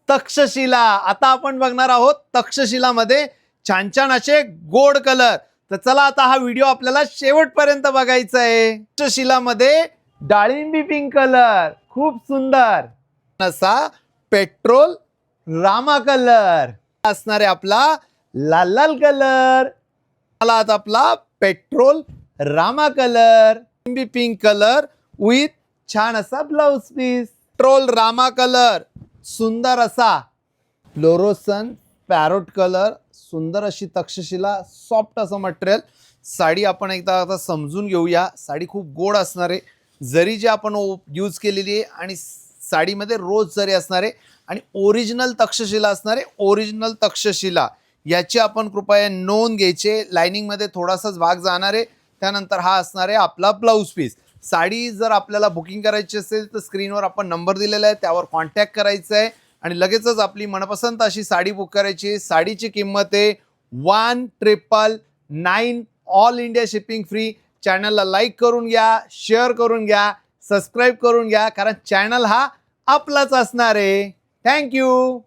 तक्षशिला. आता आपण बघणार आहोत तक्षशिला मध्ये छान छान असे गोड कलर. तर चला आता हा व्हिडिओ आपल्याला शेवटपर्यंत बघायचा आहे. तक्षशिला मध्ये डाळिंबी पिंक कलर खूप सुंदर असा पेट्रोल रामा कलर असणार आहे. आपला लाल लाल कलर मला आता आपला पेट्रोल रामा कलर, डाळिंबी पिंक कलर विथ छान असा ब्लाउज पीस. पेट्रोल रामा कलर सुंदर असा फ्लोरोसन पॅरोट कलर, सुंदर अशी तक्षशिला, सॉफ्ट असं मटेरियल. साडी आपण एकदा आता समजून घेऊया. साडी खूप गोड असणार आहे. जरी जे आपण यूज केलेली आहे आणि साडीमध्ये रोज जरी असणार आहे आणि ओरिजिनल तक्षशिला असणार आहे. ओरिजिनल तक्षशिला याची आपण कृपया नोंद घ्यायचे. लाइनिंगमध्ये थोडासाच भाग जाणार आहे. त्यानंतर हा असणार आहे आपला ब्लाऊज पीस. साडी जर आपल्याला बुकिंग करायची असेल तर स्क्रीनवर आपण नंबर दिलेला आहे, त्यावर कॉन्टॅक्ट करायचा आहे आणि लगेचच आपली मनपसंत अशी साडी बुक करायची. साडीची किंमत आहे 1999, ऑल इंडिया शिपिंग फ्री. चॅनलला लाईक करून घ्या, शेअर करून घ्या, सबस्क्राईब करून घ्या, कारण चॅनल हा आपलाच असणार आहे. थँक्यू.